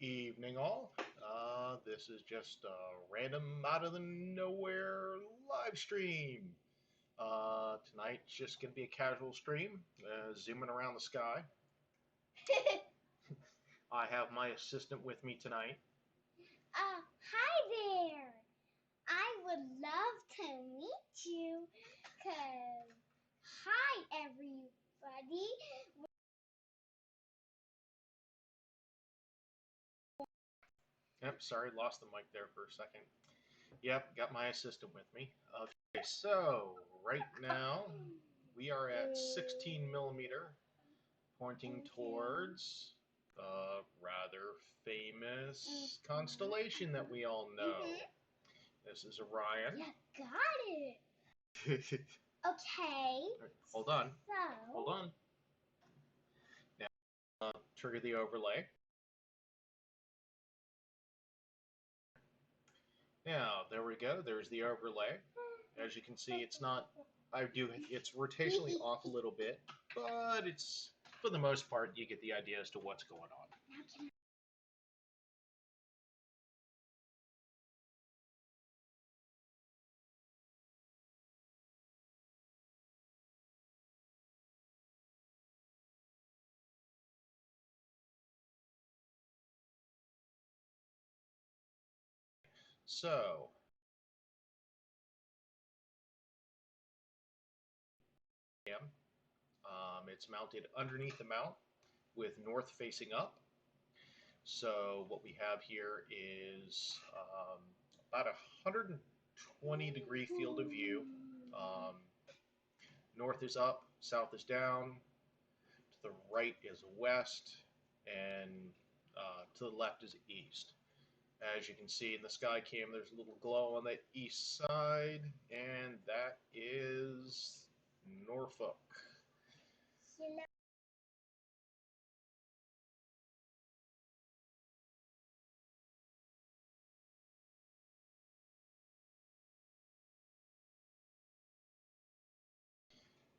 Evening, all. This is just a random out of the nowhere live stream. Tonight's just going to be a casual stream, zooming around the sky. I have my assistant with me tonight. Hi there. I would love to meet you. Hi, everybody. Yep, sorry, lost the mic there for a second. Yep, got my assistant with me. Okay, so right now we are at 16 millimeter, pointing towards a rather famous constellation that we all know. This is Orion. You got it. Okay. Hold on. So. Hold on. Now, trigger the overlay. Now, there we go. There's the overlay. As you can see, it's not. It's rotationally off a little bit, but it's for the most part you get the idea as to what's going on. So, it's mounted underneath the mount with north facing up. So what we have here is about a 120-degree field of view. North is up, south is down, to the right is west, and to the left is east. As you can see in the sky cam, there's a little glow on the east side, and that is Norfolk.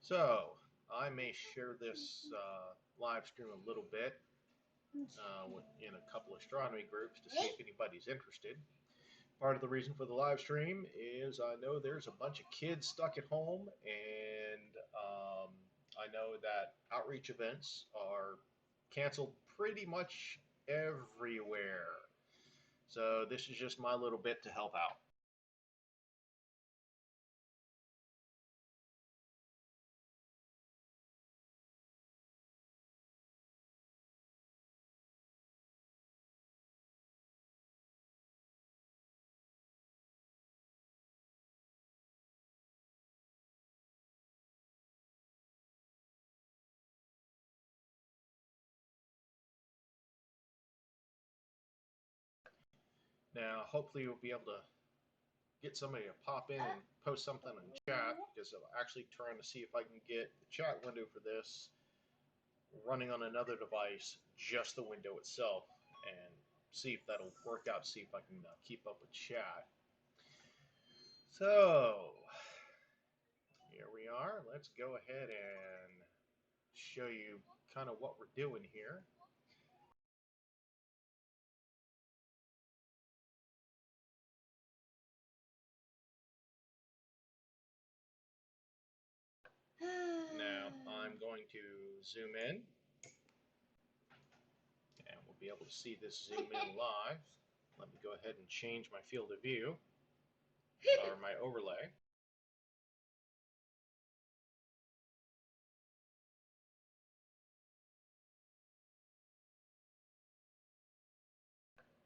So, I may share this live stream a little bit in a couple of astronomy groups to see if anybody's interested. Part of the reason for the live stream is I know there's a bunch of kids stuck at home, and I know that outreach events are canceled pretty much everywhere. So this is just my little bit to help out. Now, hopefully you'll be able to get somebody to pop in and post something in chat, because I'm actually trying to see if I can get the chat window for this running on another device, just the window itself, and see if that'll work out, see if I can keep up with chat. So, here we are. Let's go ahead and show you kind of what we're doing here. Now, I'm going to zoom in, and we'll be able to see this zoom in live. Let me go ahead and change my field of view, or my overlay.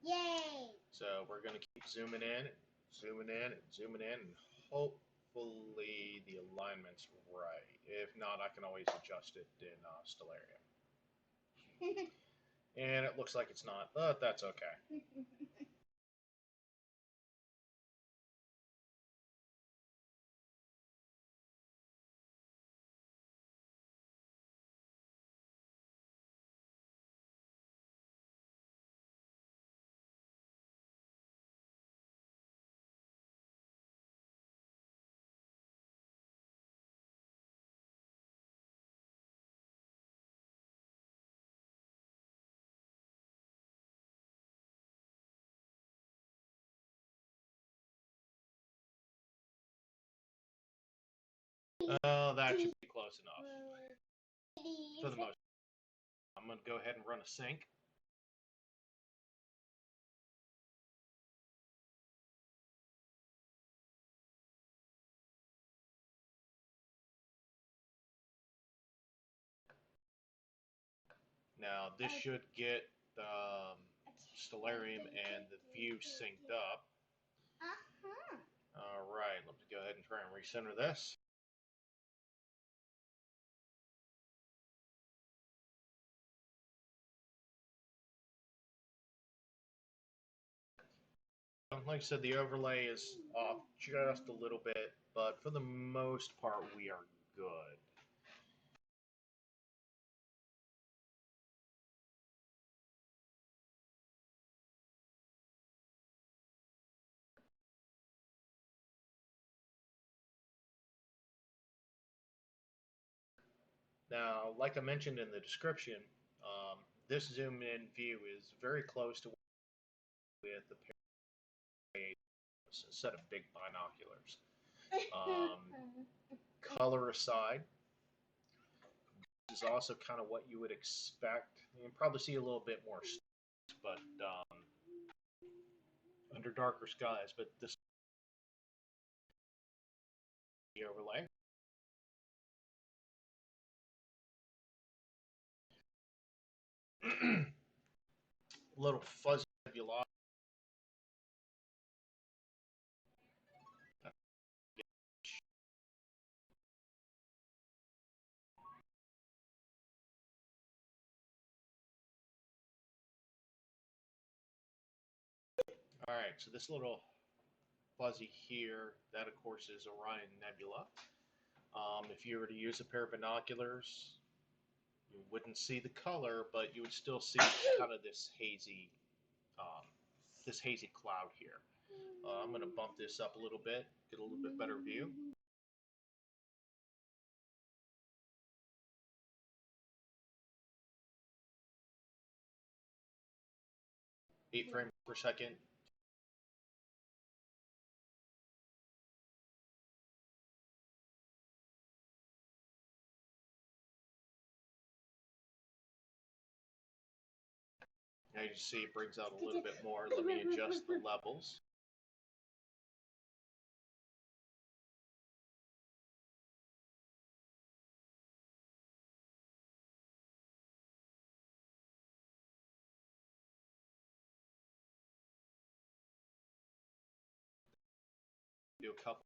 Yay! So we're going to keep zooming in, zooming in, and zooming in, and hopefully the alignment's right. If not, I can always adjust it in Stellarium. And it looks like it's not, but that's okay. Oh, that should be close enough. For the most. I'm going to go ahead and run a sync. Now, this should get the stellarium and the view synced up. All right, let me go ahead and try and recenter this. Like I said, the overlay is off just a little bit, but for the most part, we are good. Now, like I mentioned in the description, this zoom in view is very close to with the set of big binoculars. Color aside, this is also kind of what you would expect. You can probably see a little bit more, but under darker skies. But this the overlay. A little fuzzy nebula. All right, so this little fuzzy here, that of course is Orion Nebula. If you were to use a pair of binoculars, you wouldn't see the color, but you would still see kind of this hazy cloud here. I'm going to bump this up a little bit, get a little bit better view. 8 frames per second. Now you see it brings out a little bit more. Let me adjust the levels. Do a couple.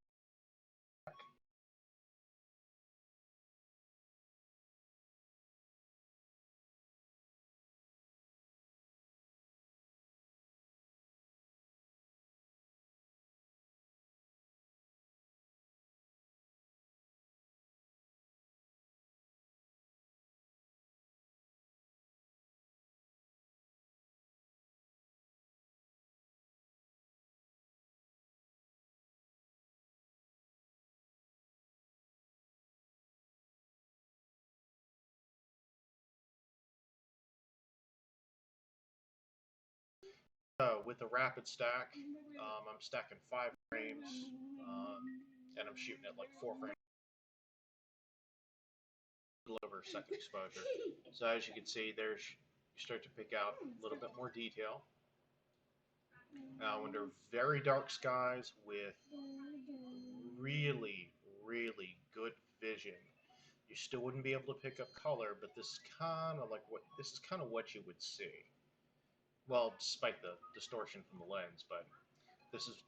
With the rapid stack, I'm stacking 5 frames, and I'm shooting at like 4 frames over second exposure. So as you can see, you start to pick out a little bit more detail. Now, under very dark skies with really, really good vision, you still wouldn't be able to pick up color, but this is kind of what you would see. Well, despite the distortion from the lens, but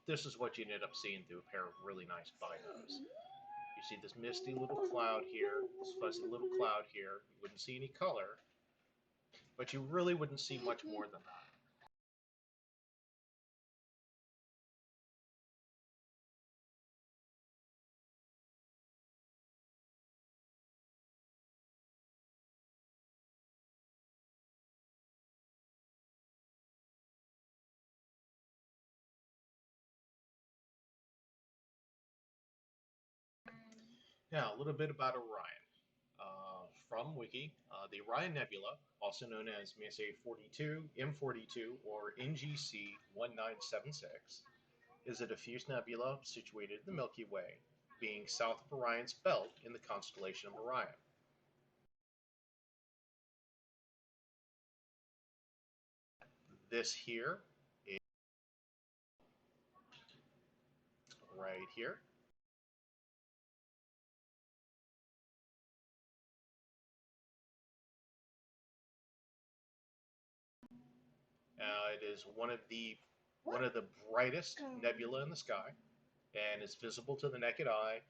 this is what you end up seeing through a pair of really nice binos. You see this misty little cloud here, this fuzzy little cloud here. You wouldn't see any color, but you really wouldn't see much more than that. Now, a little bit about Orion. From Wiki, the Orion Nebula, also known as Messier 42, M42, or NGC 1976, is a diffuse nebula situated in the Milky Way being south of Orion's belt in the constellation of Orion. This here is right here. It is one of the brightest nebula in the sky, and is visible to the naked eye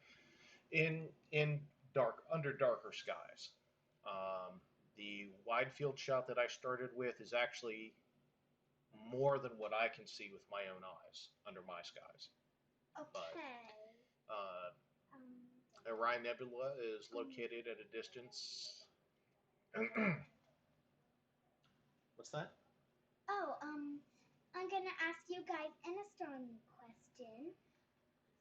in under darker skies. The wide field shot that I started with is actually more than what I can see with my own eyes under my skies. Okay. But Orion Nebula is located at a distance. What's that? Oh, I'm gonna ask you guys an astronomy question.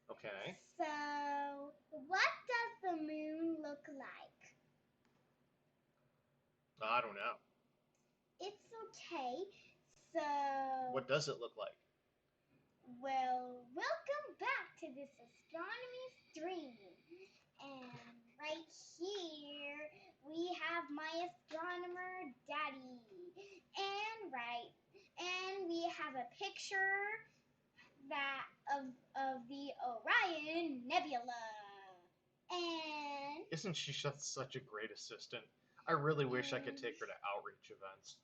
Okay. So, what does the moon look like? I don't know. It's okay. So, What does it look like? well, welcome back to this astronomy stream. And right here, we have my astronomer daddy. And we have a picture of the Orion Nebula. And isn't she just such a great assistant? I really wish I could take her to outreach events.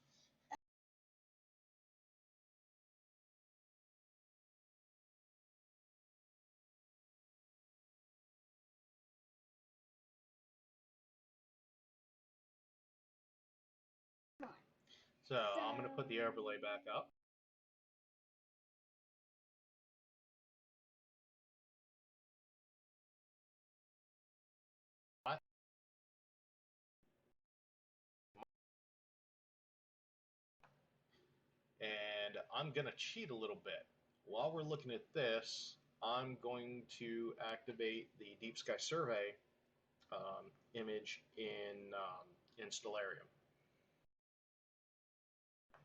So I'm going to put the overlay back up. And I'm going to cheat a little bit. While we're looking at this, I'm going to activate the Deep Sky Survey image in Stellarium.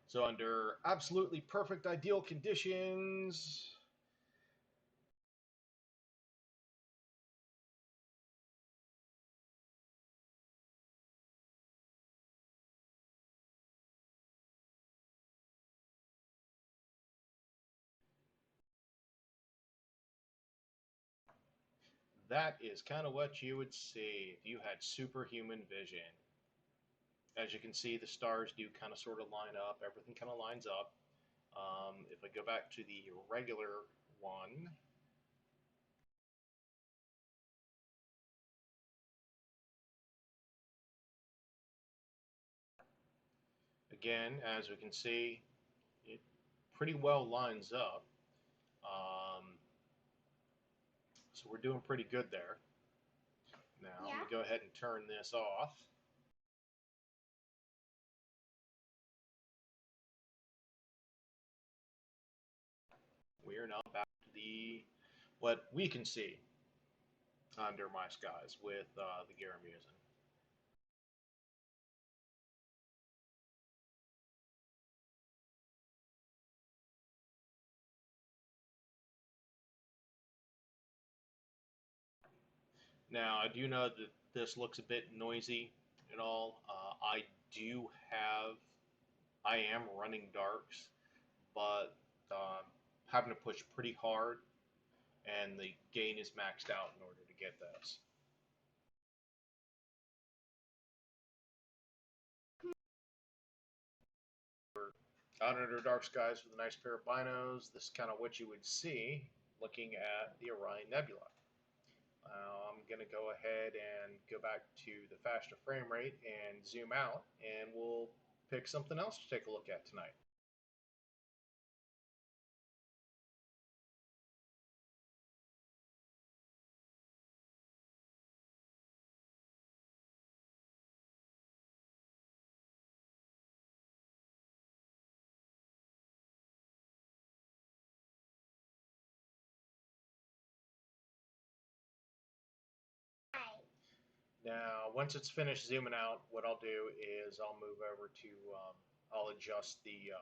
So under absolutely perfect ideal conditions, that is kind of what you would see if you had superhuman vision. As you can see, the stars do kind of sort of line up. Everything kind of lines up. If I go back to the regular one, again, as we can see, it pretty well lines up. So we're doing pretty good there. Now, I'm going to go ahead and turn this off. We are now back to what we can see under my skies with the gear I'm using. Now, I do know that this looks a bit noisy and all. I am running darks, but having to push pretty hard, and the gain is maxed out in order to get this. Out under dark skies with a nice pair of binos, this is kind of what you would see looking at the Orion Nebula. I'm going to go ahead and go back to the faster frame rate and zoom out, and we'll pick something else to take a look at tonight. Now, once it's finished zooming out, what I'll do is I'll move over to, I'll adjust the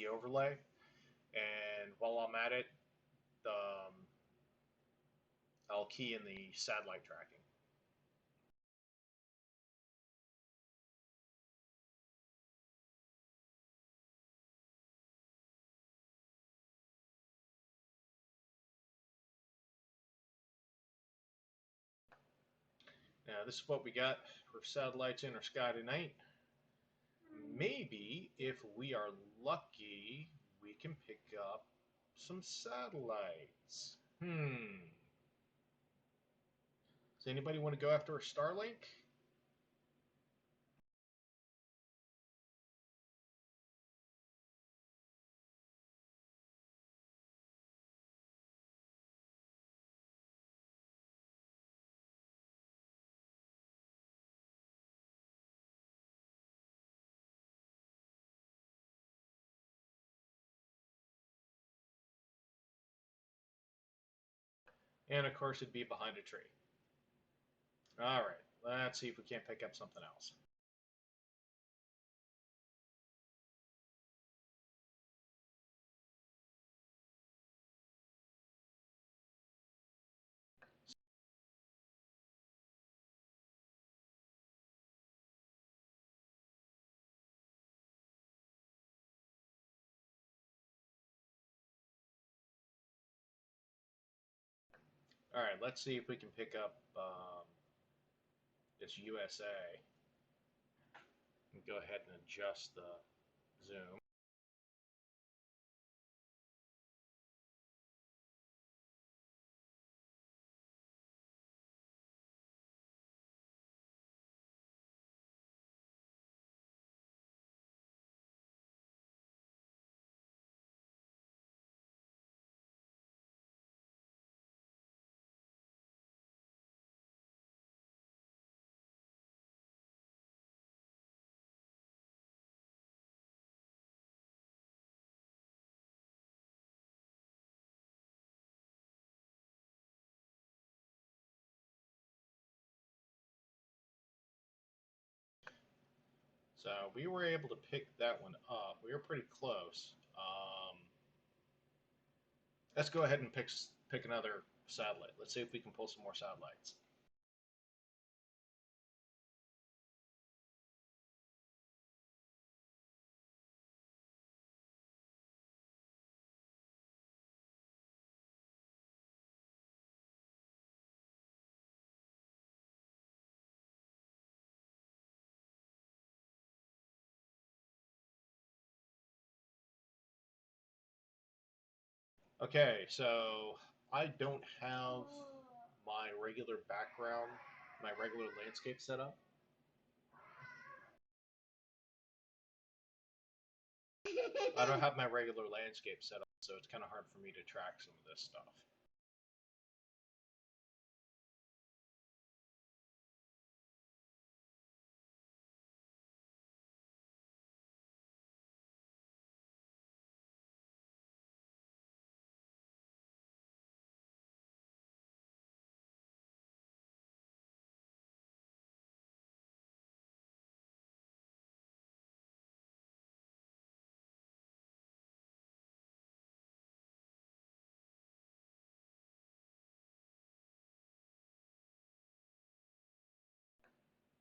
overlay, and while I'm at it, I'll key in the satellite tracking. Now, this is what we got for satellites in our sky tonight. Maybe if we are lucky, we can pick up some satellites. Does anybody want to go after a Starlink? And of course, it'd be behind a tree. All right, let's see if we can't pick up something else. All right, let's see if we can pick up this USA. And go ahead and adjust the zoom. So we were able to pick that one up. We were pretty close. Let's go ahead and pick another satellite. Let's see if we can pull some more satellites. Okay, so I don't have my regular background, my regular landscape set up. I don't have my regular landscape set up, so it's kind of hard for me to track some of this stuff.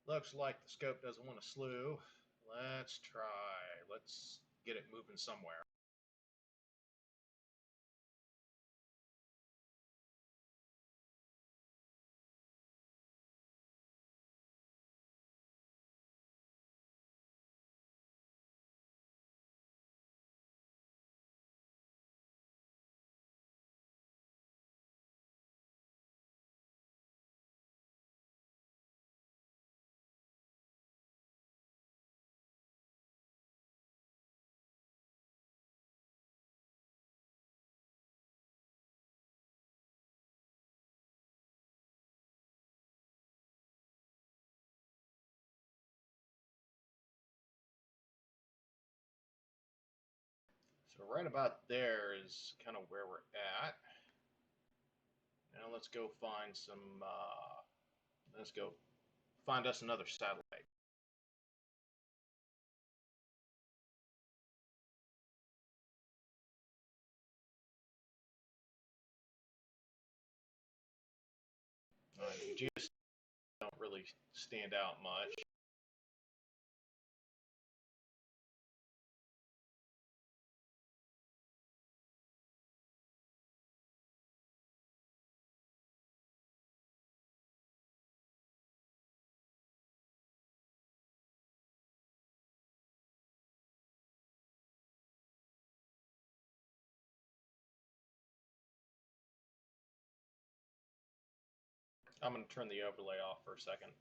Looks like the scope doesn't want to slew. Let's try. Let's get it moving somewhere. So right about there is kind of where we're at. Now let's go find some. Let's go find us another satellite. geostars don't really stand out much. I'm going to turn the overlay off for a second.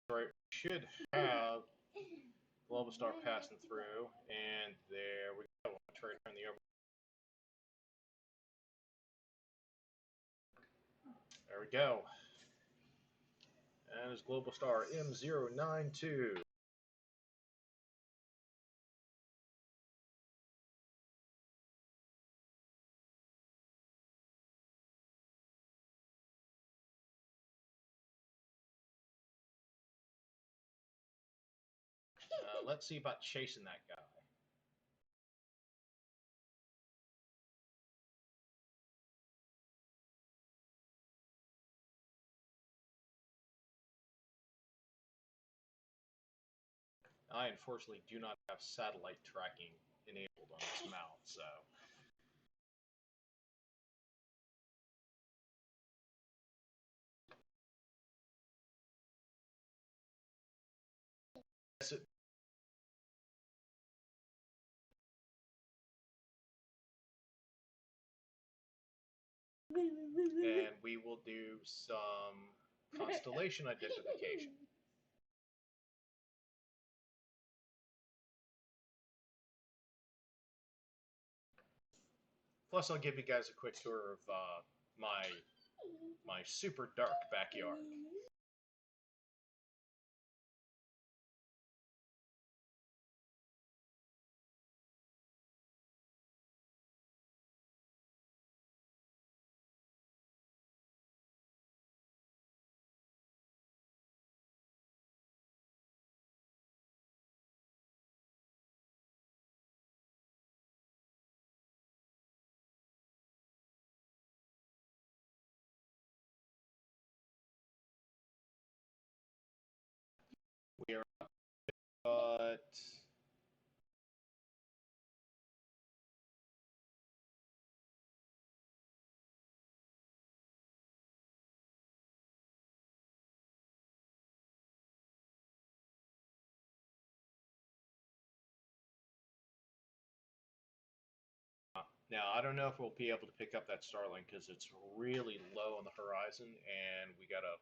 Right, we should have global star passing through, and there we go. I'll try to turn the overlay. There we go. And it's global star M092. Let's see about chasing that guy. I unfortunately do not have satellite tracking enabled on this mount, so. And we will do some constellation identification. Plus, I'll give you guys a quick tour of my super dark backyard. We are, but now I don't know if we'll be able to pick up that Starlink because it's really low on the horizon, and we got a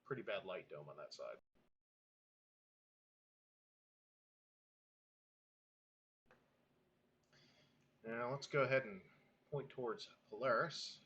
pretty bad light dome on that side. Now let's go ahead and point towards Polaris.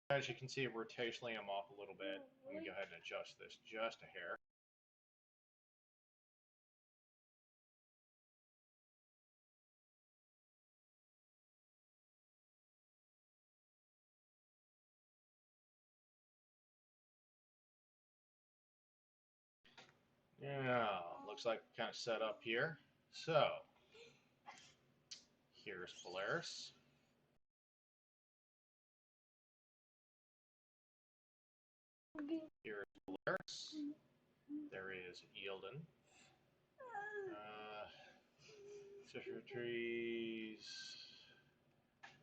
As you can see, rotationally I'm off a little bit. Let me go ahead and adjust this just a hair. Yeah, looks like kind of set up here. So, here's Polaris. Here's Polaris. There is Eildon. Fisher Trees.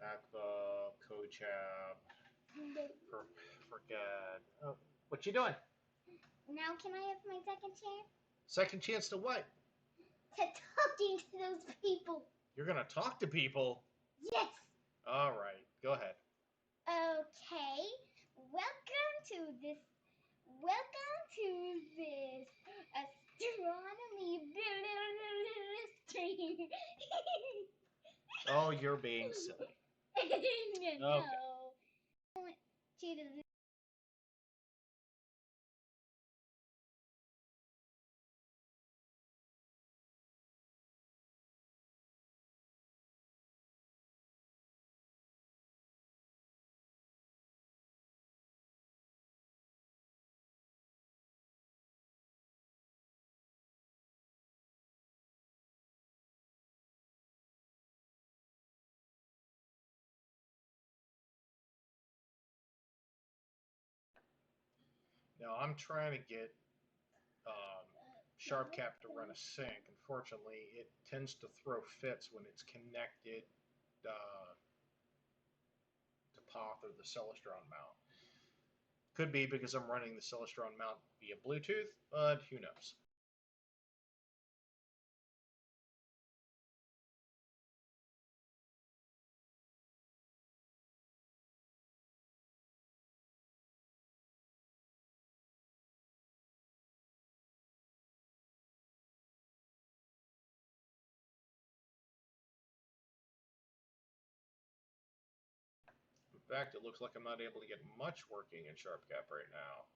Aqua, Kochab. Forget. Oh, what you doing? Now can I have my second chance? Second chance to what? To talking to those people. You're gonna talk to people? Yes. All right, go ahead. Okay. Welcome to this astronomy stream. Oh, you're being silly. No. Okay. To the Now I'm trying to get SharpCap to run a sync. Unfortunately, it tends to throw fits when it's connected to POTH or the Celestron mount. Could be because I'm running the Celestron mount via Bluetooth, but who knows. In fact, it looks like I'm not able to get much working in SharpCap right now.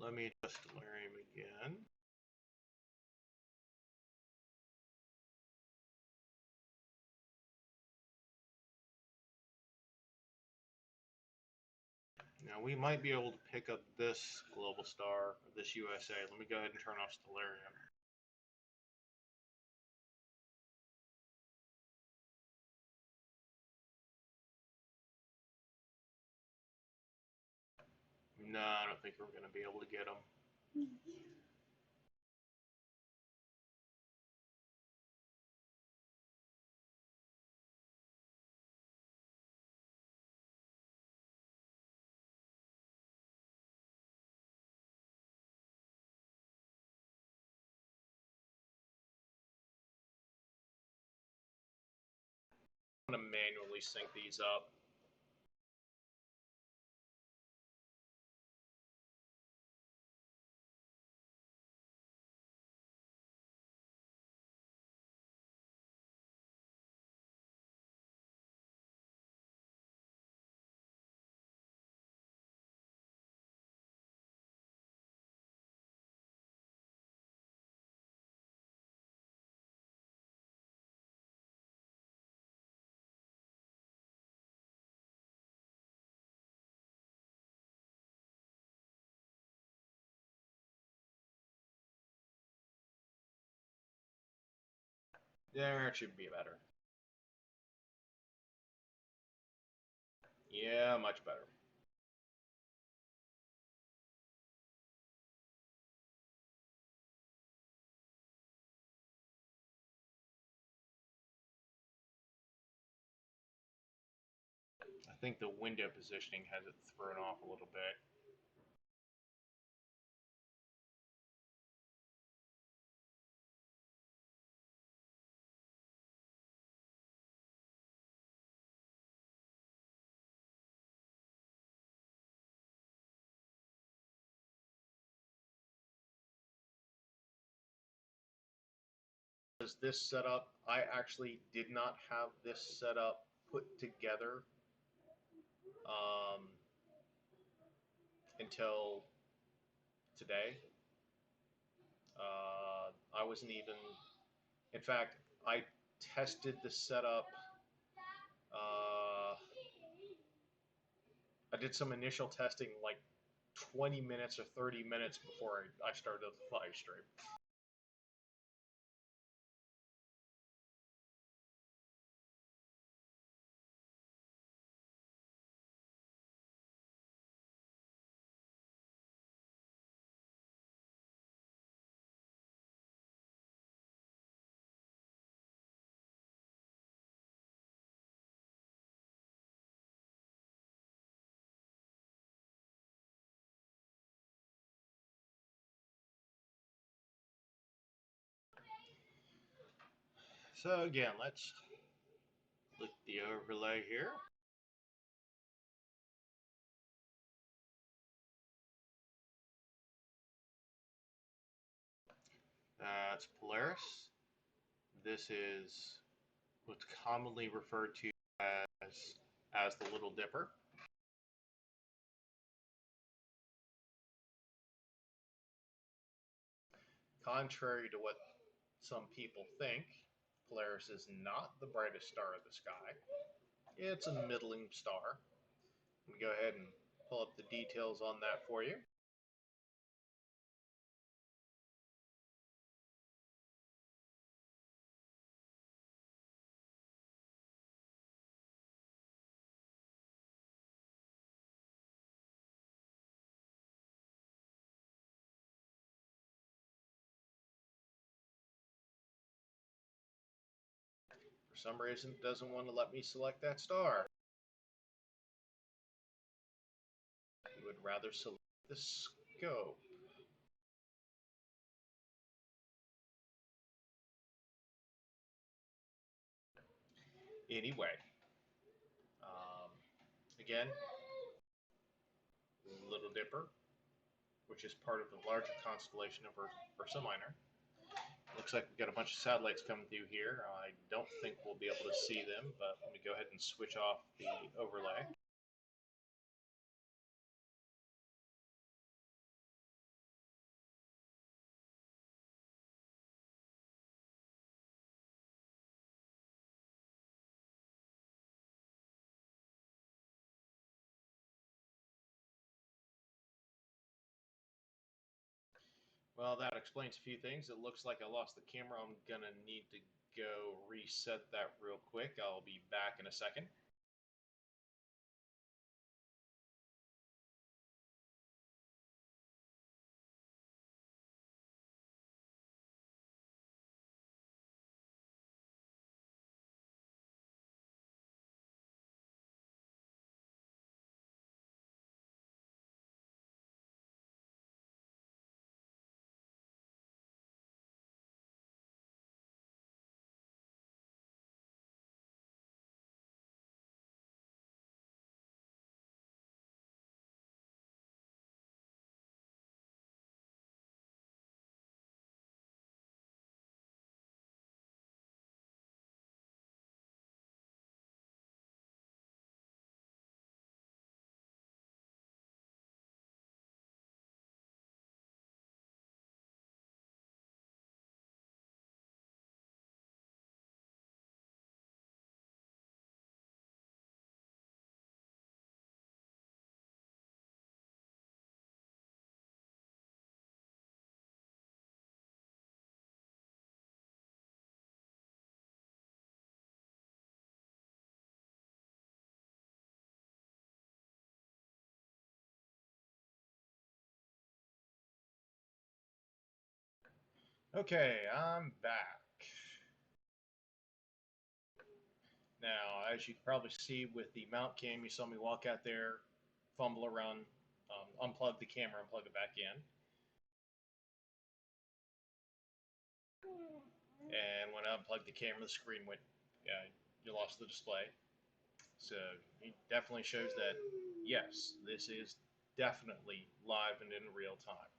Let me just delirium again. Now we might be able to pick up this Global Star, or this USA. Let me go ahead and turn off Stellarium. No, I don't think we're going to be able to get them. I'm going to manually sync these up. There, it should be better. Yeah, much better. I think the window positioning has it thrown off a little bit. This setup, I actually did not have this setup put together until today. I wasn't even, in fact, I tested the setup did some initial testing like 20 minutes or 30 minutes before I started the live stream. So again, let's look at the overlay here. It's Polaris. This is what's commonly referred to as the Little Dipper. Contrary to what some people think, Polaris is not the brightest star of the sky. It's a middling star. Let me go ahead and pull up the details on that for you. For some reason, it doesn't want to let me select that star. I would rather select the scope. Anyway, again, Little Dipper, which is part of the larger constellation of Ursa Minor. Looks like we've got a bunch of satellites coming through here. I don't think we'll be able to see them, but let me go ahead and switch off the overlay. Well, that explains a few things. It looks like I lost the camera. I'm going to need to go reset that real quick. I'll be back in a second. Okay, I'm back. Now, as you can probably see with the mount cam, you saw me walk out there, fumble around, unplug the camera, and plug it back in. And when I unplugged the camera, the screen went, you lost the display. So it definitely shows that, yes, this is definitely live and in real time.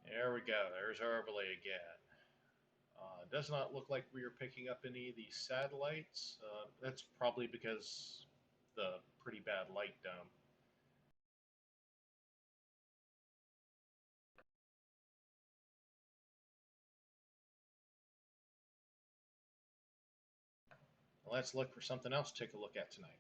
There we go. There's our overlay again. Does not look like we are picking up any of these satellites. That's probably because the pretty bad light dome. let's look for something else to take a look at tonight.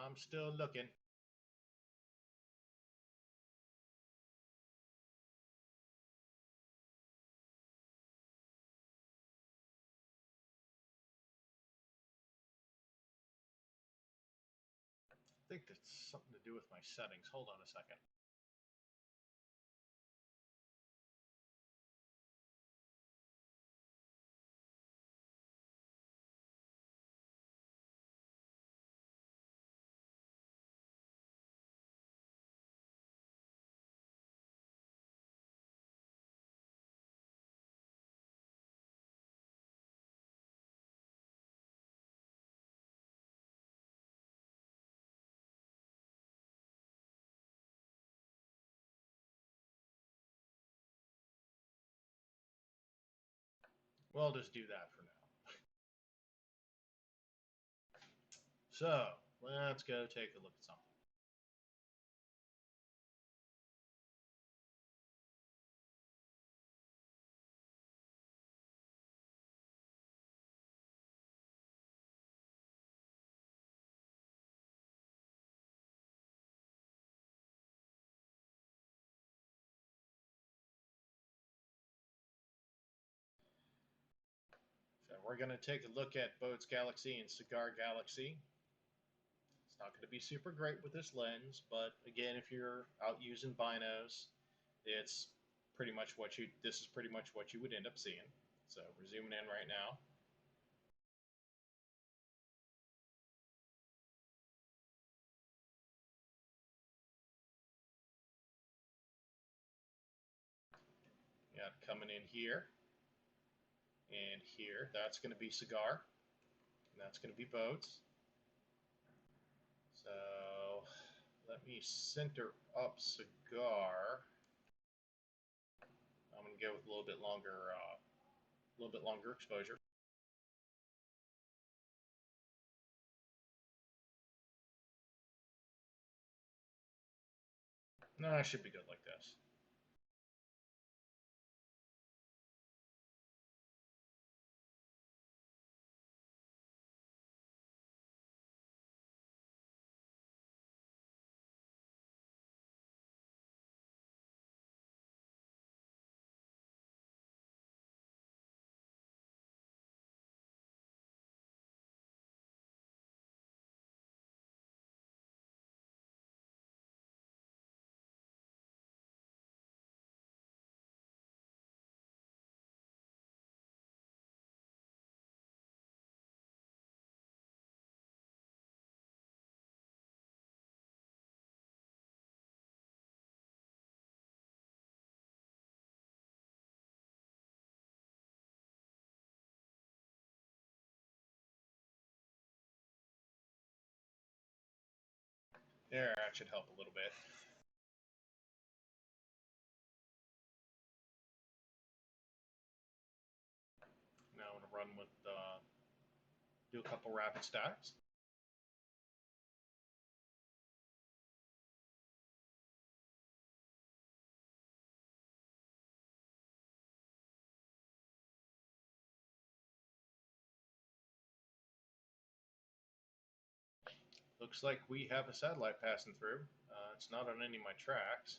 I'm still looking. I think that's something to do with my settings. Hold on a second. We'll just do that for now. So, let's go take a look at something. So we're going to take a look at Bode's Galaxy and Cigar Galaxy. It's not going to be super great with this lens, but again, if you're out using binos, it's pretty much what you. This is pretty much what you would end up seeing. So we're zooming in right now. Got coming in here and here. That's going to be Cigar, and that's going to be Bode's. So let me center up Cigar. I'm going to go with a little bit longer exposure. No, I should be good like this. There, that should help a little bit. Now I'm going to run with, do a couple rapid stacks. Looks like we have a satellite passing through. It's not on any of my tracks.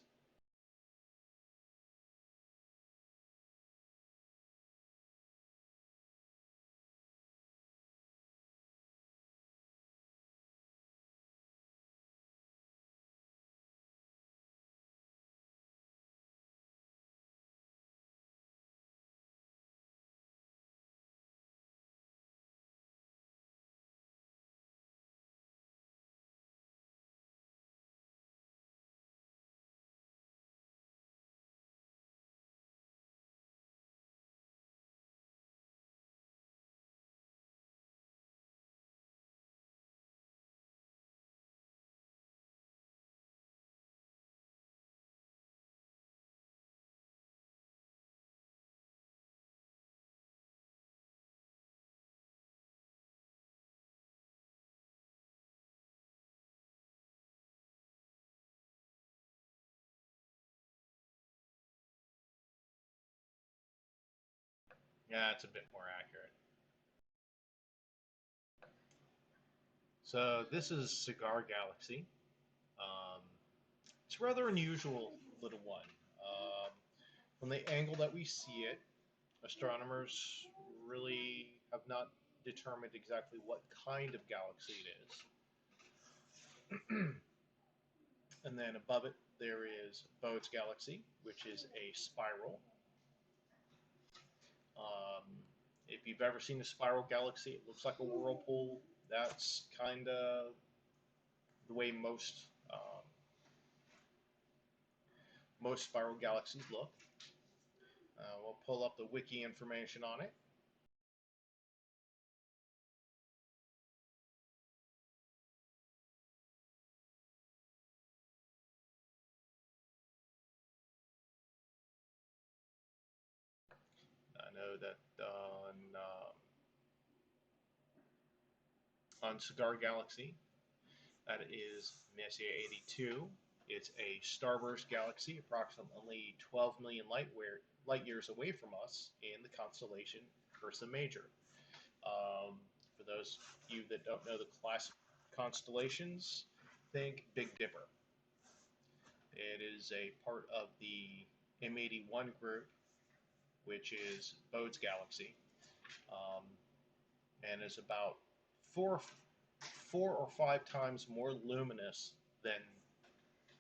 Yeah, it's a bit more accurate. So this is Cigar Galaxy. Um, it's a rather unusual little one. From the angle that we see it, astronomers really have not determined exactly what kind of galaxy it is. And then above it, there is Bode's Galaxy, which is a spiral. Um, if you've ever seen a spiral galaxy, it looks like a whirlpool. That's kind of the way most spiral galaxies look. We'll pull up the wiki information on it. I know that on Cigar Galaxy, that is Messier 82. It's a starburst galaxy, approximately 12 million light years away from us, in the constellation Ursa Major. For those of you that don't know the classic constellations, think Big Dipper. It is a part of the M81 group, which is Bode's Galaxy, um, and is about four, 4 or 5 times more luminous than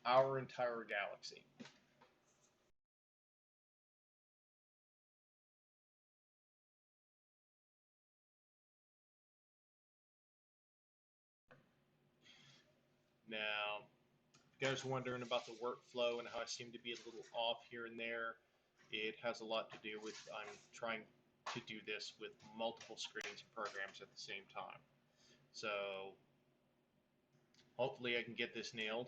our entire galaxy. Now, if you guys are wondering about the workflow and how I seem to be a little off here and there, it has a lot to do with I'm trying to do this with multiple screens and programs at the same time. So hopefully I can get this nailed.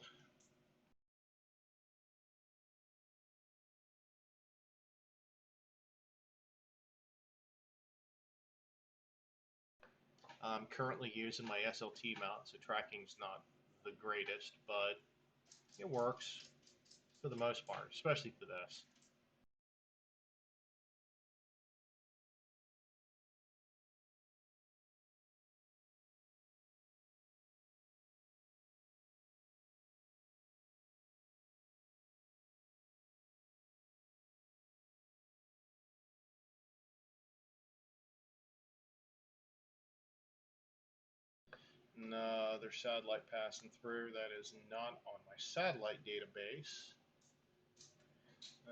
I'm currently using my SLT mount, so tracking's not the greatest, but it works for the most part, especially for this. No, there's satellite passing through. That is not on my satellite database.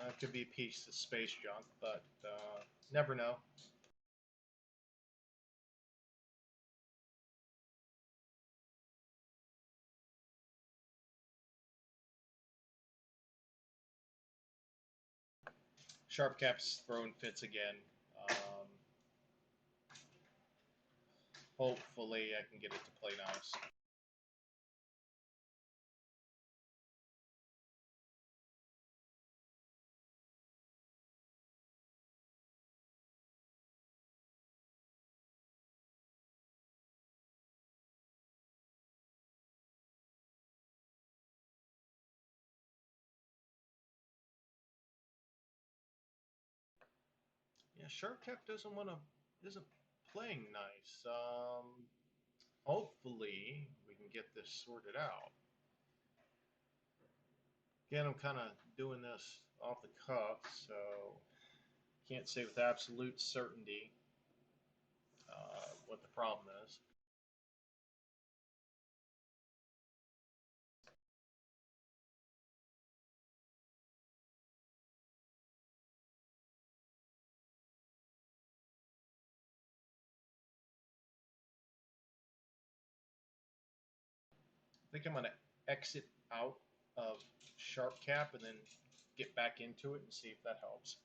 It could be a piece of space junk, but never know. Sharpcap's throwing fits again. Um, Hopefully, I can get it to play nice. Yeah, Sharpcap isn't playing nice. Hopefully, we can get this sorted out. Again, I'm kind of doing this off the cuff, so can't say with absolute certainty what the problem is. I think I'm going to exit out of Sharpcap and then get back into it and see if that helps.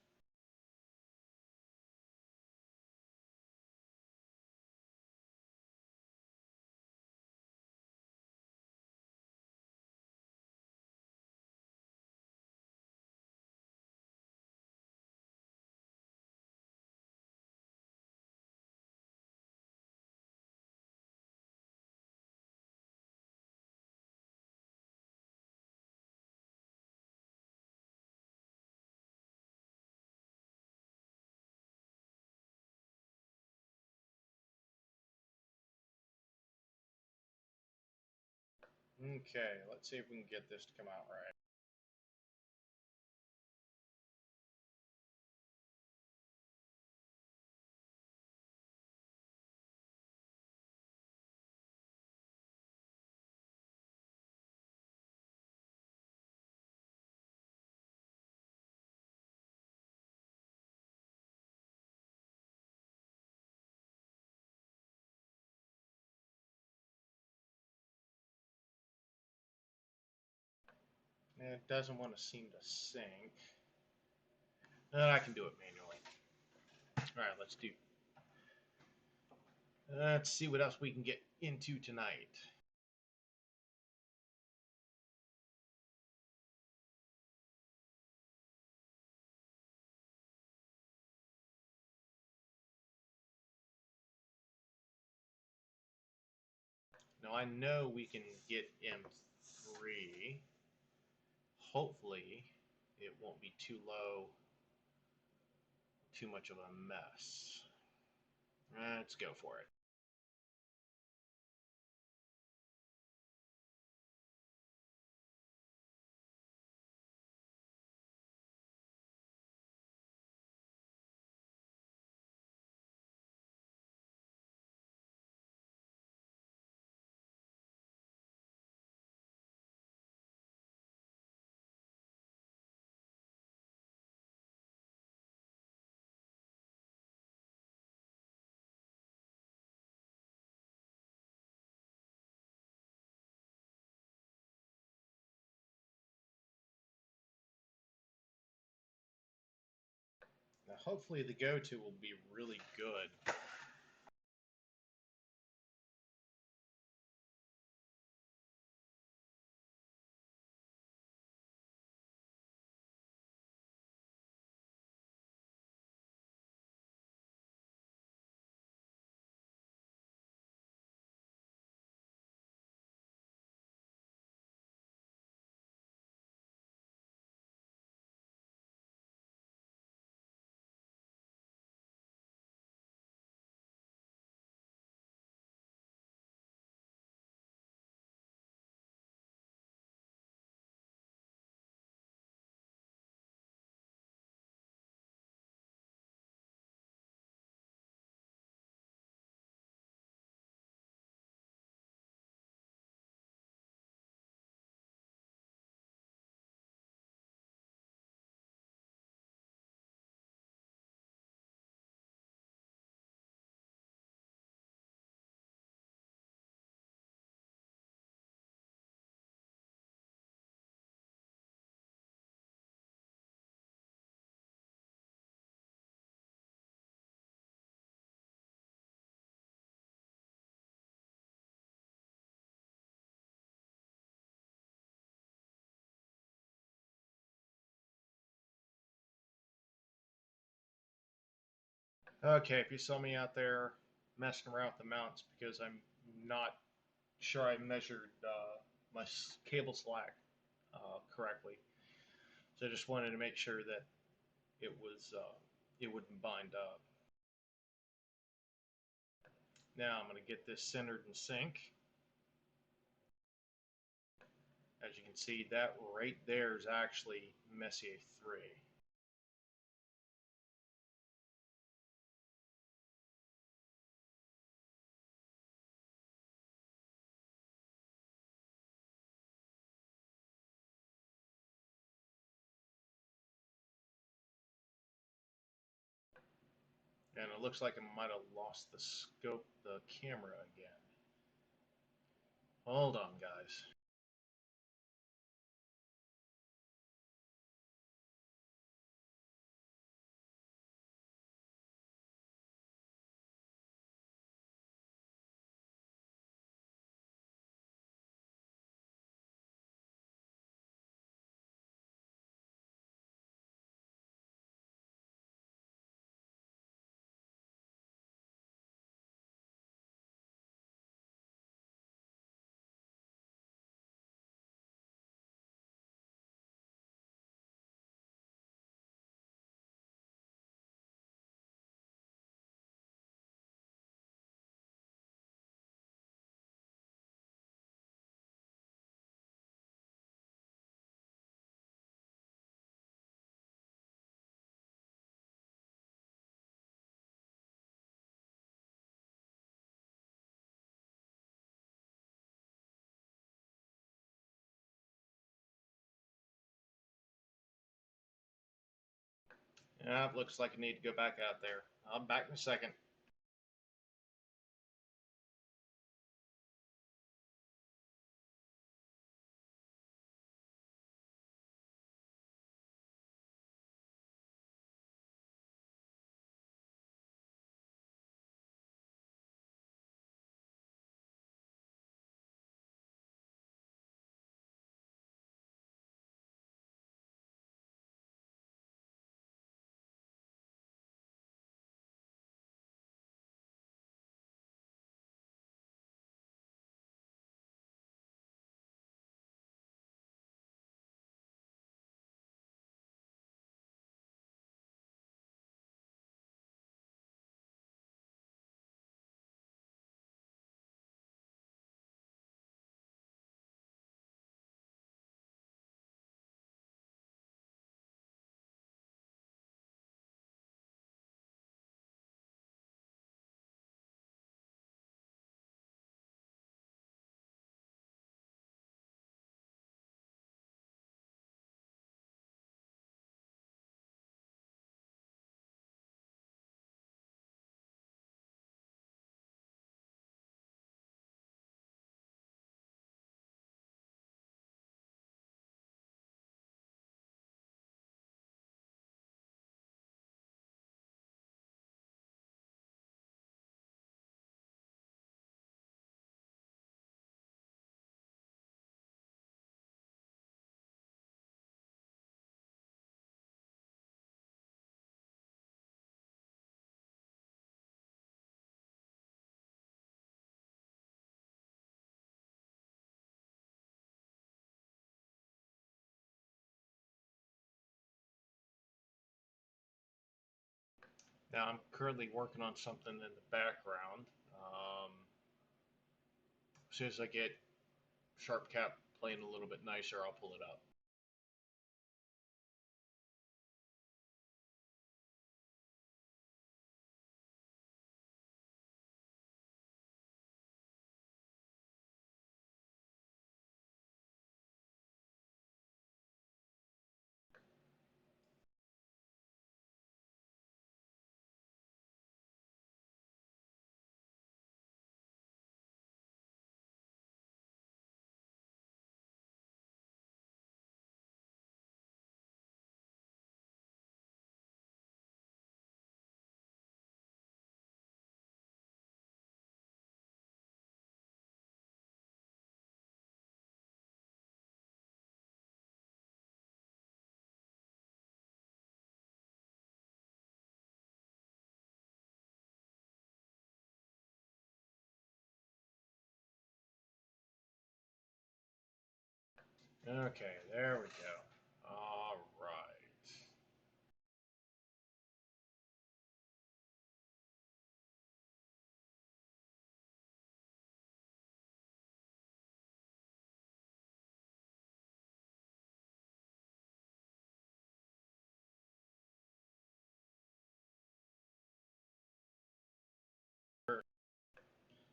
Okay, let's see if we can get this to come out right. And it doesn't want to seem to sync. And I can do it manually. All right, let's do. Let's see what else we can get into tonight. Now I know we can get M3. Hopefully, it won't be too low, too much of a mess. Let's go for it. Now, hopefully, the go-to will be really good. Okay, if you saw me out there messing around with the mounts because I'm not sure I measured my cable slack correctly, so I just wanted to make sure that it wouldn't bind up. Now I'm going to get this centered in sync. As you can see, that right there is actually Messier 3. And it looks like I might have lost the scope, the camera again. Hold on, guys. Yeah, it looks like I need to go back out there. I'm back in a second. Now I'm currently working on something in the background. As soon as I get Sharp Cap playing a little bit nicer, I'll pull it up. Okay, there we go. All right.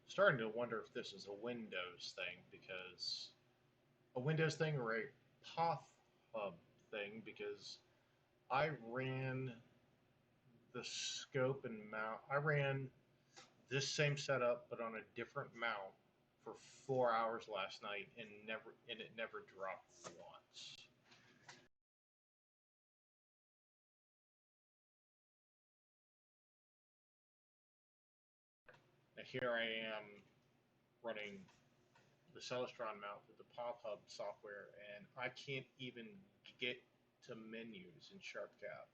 Starting to wonder if this is a Windows thing because a Windows thing or a Path Hub thing because I ran the scope and mount. I ran this same setup but on a different mount for 4 hours last night and it never dropped once. Now here I am running the Celestron mount with the Path Hub software, and I can't even get to menus in SharpCap.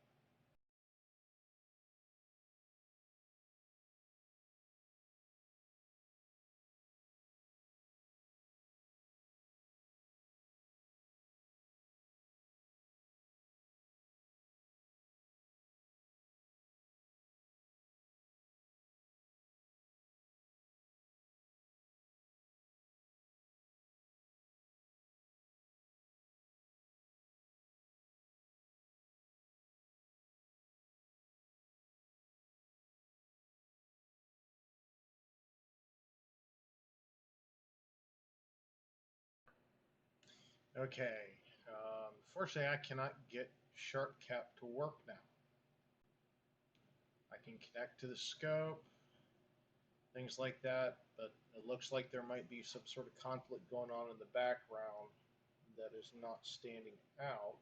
Okay, fortunately, I cannot get SharpCap to work now. can connect to the scope, things like that, but it looks like there might be some sort of conflict going on in the background that is not standing out.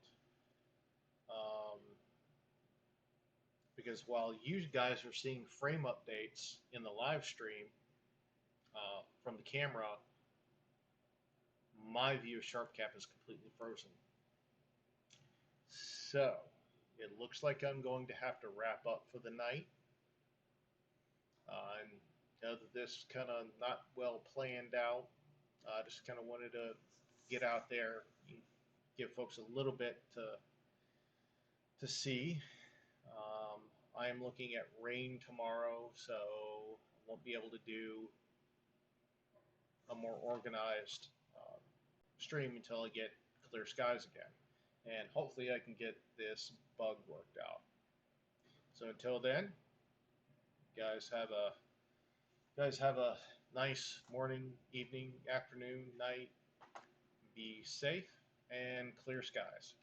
Because while you guys are seeing frame updates in the live stream from the camera, my view of SharpCap is completely frozen. So it looks like I'm going to have to wrap up for the night. And know that this kind of not well planned out. Just kind of wanted to get out there, give folks a little bit to see. I am looking at rain tomorrow, so I won't be able to do a more organized stream until I get clear skies again. And hopefully I can get this bug worked out. So until then, guys have a nice morning, evening, afternoon, night. Be safe and clear skies.